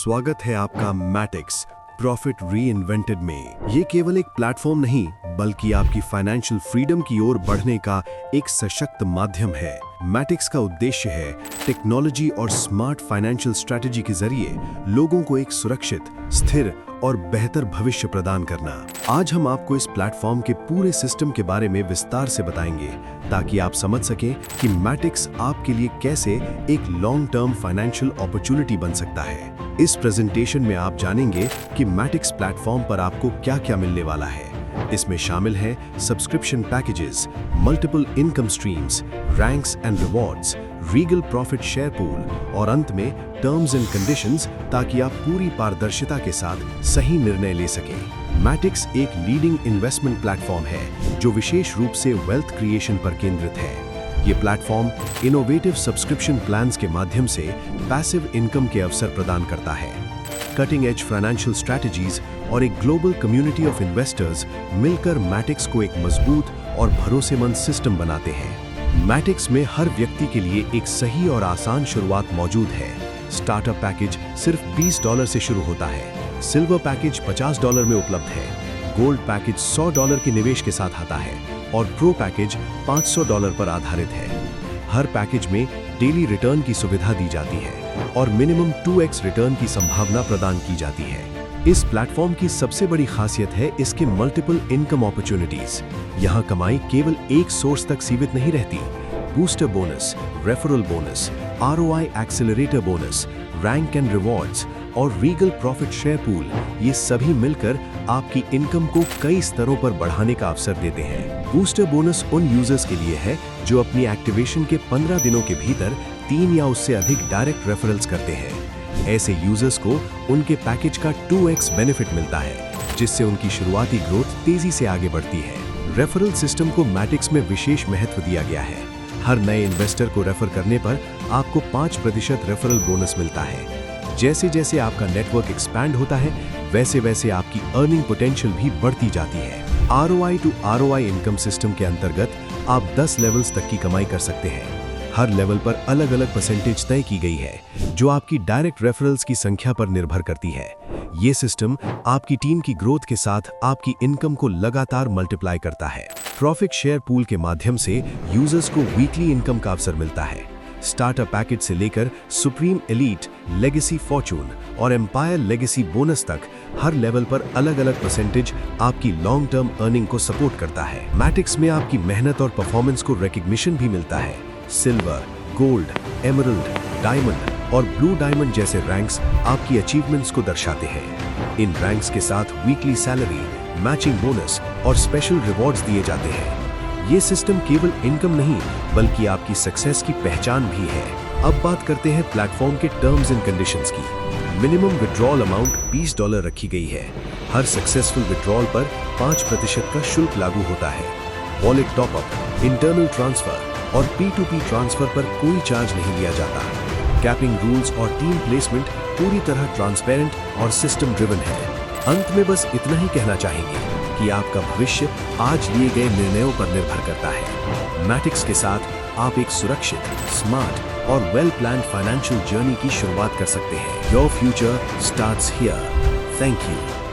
स्वागत है आपका मैटिक्स प्रॉफिट रीइन्वेंटेड में। ये केवल एक प्लेटफॉर्म नहीं बल्कि आपकी फाइनेंशियल फ्रीडम की ओर बढ़ने का एक सशक्त माध्यम है। मैटिक्स का उद्देश्य है टेक्नोलॉजी और स्मार्ट फाइनेंशियल स्ट्रेटजी के जरिए लोगों को एक सुरक्षित, स्थिर और बेहतर भविष्य प्रदान करना। आज हम आपको इस प्लेटफॉर्म के पूरे सिस्टम के बारे में विस्तार से बताएंगे ताकि आप समझ सकें कि मैटिक्स आपके लिए कैसे एक लॉन्ग टर्म फाइनेंशियल अपॉर्चुनिटी बन सकता है। इस प्रेजेंटेशन में आप जानेंगे कि मैटिक्स प्लेटफॉर्म पर आपको क्या-क्या मिलने वाला है। इसमें शामिल हैं subscription packages, multiple income streams, ranks and rewards, Regal profit share pool और अंत में टर्म्स एंड कंडीशंस, ताकि आप पूरी पारदर्शिता के साथ सही निर्णय ले सकें। मैटिक्स एक लीडिंग इन्वेस्टमेंट प्लेटफॉर्म है जो विशेष रूप से वेल्थ क्रिएशन पर केंद्रित है। ये प्लेटफॉर्म इनोवेटिव सब्सक्रिप्शन प्लान्स के माध्यम से पैसिव इनकम के अवसर प्रदान करता है। कटिंग एज फाइनेंशियल स्ट्रैटेजीज और एक ग्लोबल कम्युनिटी ऑफ इन्वेस्टर्स मिलकर मैटिक्स को एक मजबूत और भरोसेमंद सिस्टम बनाते हैं। मैटिक्स में हर व्यक्ति के लिए एक सही और आसान शुरुआत मौजूद है। स्टार्टअप पैकेज सिर्फ $20 से शुरू होता है, सिल्वर पैकेज $50 में उपलब्ध है, गोल्ड पैकेज $100 के निवेश के साथ आता है और प्रो पैकेज $500 पर आधारित है। हर पैकेज में डेली रिटर्न की सुविधा दी जाती है और मिनिमम 2x रिटर्न की संभावना प्रदान की जाती है। इस प्लेटफॉर्म की सबसे बड़ी खासियत है इसके मल्टीपल इनकम अपॉर्चुनिटीज। यहाँ कमाई केवल एक सोर्स तक सीमित नहीं रहती। Booster bonus, referral bonus, ROI accelerator bonus, rank and rewards और रीगल प्रॉफिट शेयर पूल, ये सभी मिलकर आपकी इनकम को कई स्तरों पर बढ़ाने का अवसर देते हैं। बूस्टर बोनस उन यूजर्स के लिए है जो अपनी एक्टिवेशन के 15 दिनों के भीतर 3 या उससे अधिक डायरेक्ट रेफरल्स करते हैं। ऐसे यूजर्स को उनके पैकेज का 2x बेनिफिट मिलता है, जिससे उनकी शुरुआती ग्रोथ तेजी से आगे बढ़ती है। रेफरल सिस्टम को मैटिक्स में विशेष महत्व दिया गया है। हर नए इन्वेस्टर को रेफर करने पर आपको 5% रेफरल बोनस मिलता है। जैसे जैसे आपका नेटवर्क एक्सपैंड होता है, वैसे वैसे आपकी अर्निंग पोटेंशियल भी बढ़ती जाती है। ROI to ROI income system के अंतर्गत आप 10 लेवल्स तक की कमाई कर सकते हैं। हर लेवल पर अलग अलग परसेंटेज तय की गई है जो आपकी डायरेक्ट रेफरल्स की संख्या पर निर्भर करती है। ये सिस्टम आपकी टीम की ग्रोथ के साथ आपकी इनकम को लगातार मल्टीप्लाई करता है। प्रॉफिट शेयर पूल के माध्यम से यूजर्स को वीकली इनकम का अवसर मिलता है। स्टार्टअप पैकेज से लेकर सुप्रीम एलीट, लेगेसी फॉर्चून और एम्पायर लेगेसी बोनस तक हर लेवल पर अलग अलग परसेंटेज आपकी लॉन्ग टर्म अर्निंग को सपोर्ट करता है। मैटिक्स में आपकी मेहनत और परफॉर्मेंस को रिकॉग्निशन भी मिलता है। सिल्वर, गोल्ड, एमरल्ड, डायमंड और ब्लू डायमंड जैसे रैंक्स आपकी अचीवमेंट्स को दर्शाते हैं। इन रैंक्स के साथ वीकली सैलरी, मैचिंग बोनस और स्पेशल रिवॉर्ड्स दिए जाते हैं। ये सिस्टम केवल इनकम नहीं बल्कि आपकी सक्सेस की पहचान भी है। अब बात करते हैं प्लेटफॉर्म के टर्म्स एंड कंडीशंस की। मिनिमम विड्रॉल अमाउंट $20 रखी गई है। हर सक्सेसफुल विड्रॉल पर 5% का शुल्क लागू होता है। वॉलेट टॉपअप, इंटरनल ट्रांसफर और P2P ट्रांसफर पर कोई चार्ज नहीं लिया जाता। कैपिंग रूल्स और टीम प्लेसमेंट पूरी तरह ट्रांसपेरेंट और सिस्टम ड्रिवन है। अंत में बस इतना ही कहना चाहेंगे कि आपका भविष्य आज लिए गए निर्णयों पर निर्भर करता है। मैटिक्स के साथ आप एक सुरक्षित, स्मार्ट और वेल प्लान्ड फाइनेंशियल जर्नी की शुरुआत कर सकते हैं। Your future starts here. Thank you.